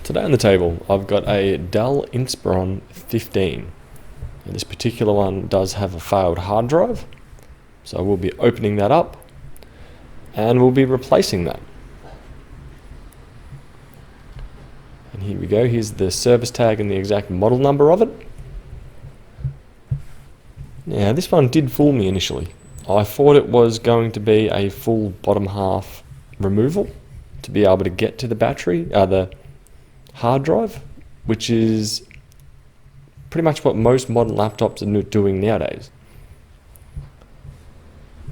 Today on the table, I've got a Dell Inspiron 15. And this particular one does have a failed hard drive, so we'll be opening that up and we'll be replacing that. And here we go, here's the service tag and the exact model number of it. Now this one did fool me initially. I thought it was going to be a full bottom half removal to be able to get to the battery, the hard drive, which is pretty much what most modern laptops are doing nowadays.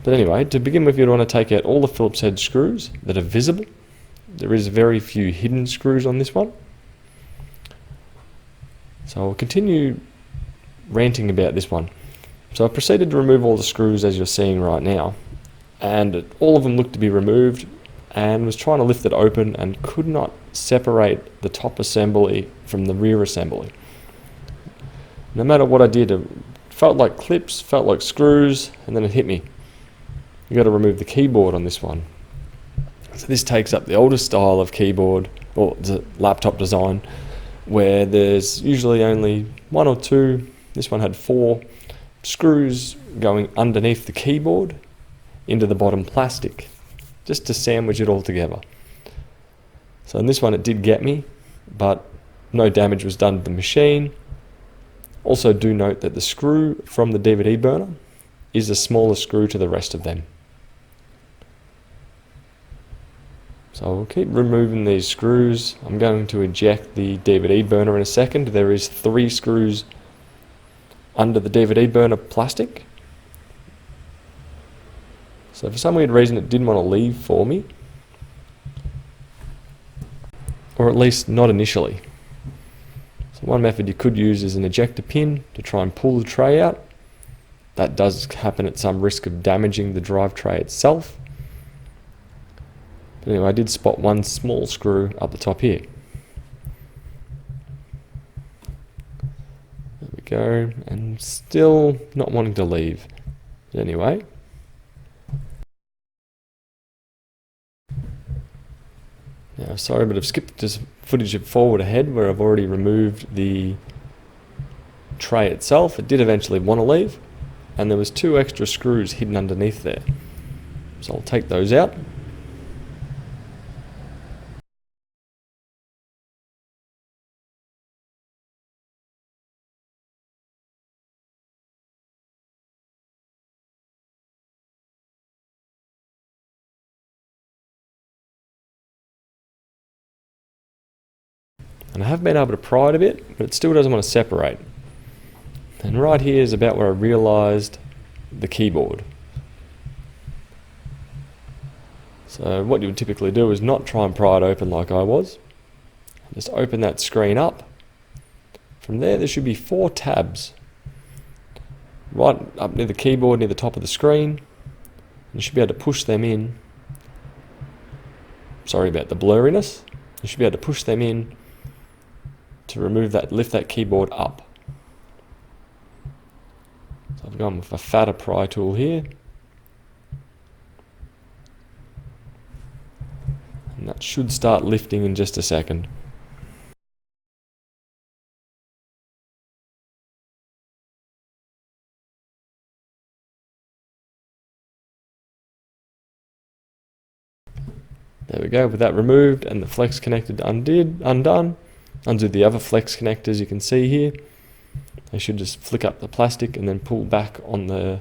But anyway, to begin with, you'd want to take out all the Phillips head screws that are visible. There is very few hidden screws on this one. So I'll continue ranting about this one. So I proceeded to remove all the screws as you're seeing right now, and all of them looked to be removed, and was trying to lift it open and could not separate the top assembly from the rear assembly. No matter what I did, it felt like clips, felt like screws, and then it hit me. You got to remove the keyboard on this one. So this takes up the older style of keyboard, or the laptop design, where there's usually only one or two. This one had 4 screws going underneath the keyboard into the bottom plastic, just to sandwich it all together. So in this one it did get me, but no damage was done to the machine. Also do note that the screw from the DVD burner is a smaller screw to the rest of them. So we'll keep removing these screws. I'm going to eject the DVD burner in a second. There is 3 screws under the DVD burner plastic. So for some weird reason it didn't want to leave for me, or at least not initially. So one method you could use is an ejector pin to try and pull the tray out. That does happen at some risk of damaging the drive tray itself. But anyway, I did spot one small screw up the top here. There we go, and still not wanting to leave. But anyway, now sorry, but I've skipped this footage of forward ahead where I've already removed the tray itself. It did eventually want to leave, and there was 2 extra screws hidden underneath there. So I'll take those out. And I have been able to pry it a bit, but it still doesn't want to separate. And right here is about where I realised the keyboard. So what you would typically do is not try and pry it open like I was. Just open that screen up. From there should be 4 tabs. Right up near the keyboard, near the top of the screen. You should be able to push them in. Sorry about the blurriness. You should be able to push them in to remove that, lift that keyboard up. So I've gone with a fatter pry tool here. And that should start lifting in just a second. There we go, with that removed and the flex connected undone. Undo the other flex connectors you can see here. They should just flick up the plastic and then pull back on the,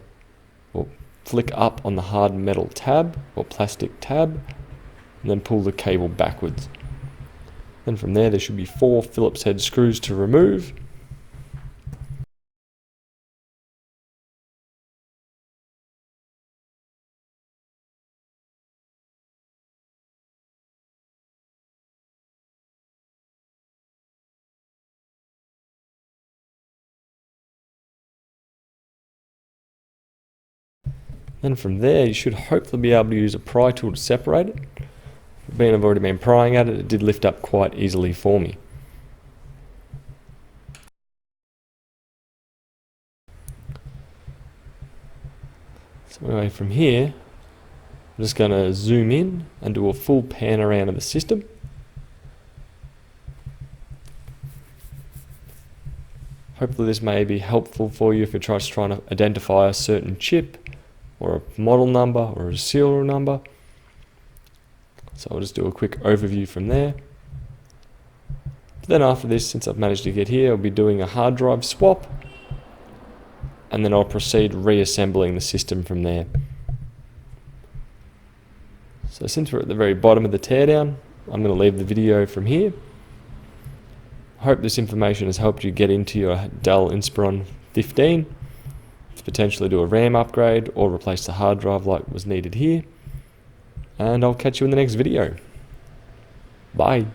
or flick up on the hard metal tab or plastic tab, and then pull the cable backwards. Then from there should be 4 Phillips head screws to remove. Then from there you should hopefully be able to use a pry tool to separate it. Being I've already been prying at it, it did lift up quite easily for me. So anyway, from here I'm just going to zoom in and do a full pan around of the system. Hopefully this may be helpful for you if you're trying to identify a certain chip or a model number or a serial number. So I'll just do a quick overview from there. Then after this, since I've managed to get here, I'll be doing a hard drive swap, and then I'll proceed reassembling the system from there. So since we're at the very bottom of the teardown, I'm going to leave the video from here. I hope this information has helped you get into your Dell Inspiron 15 to potentially do a RAM upgrade or replace the hard drive like was needed here. And I'll catch you in the next video. Bye.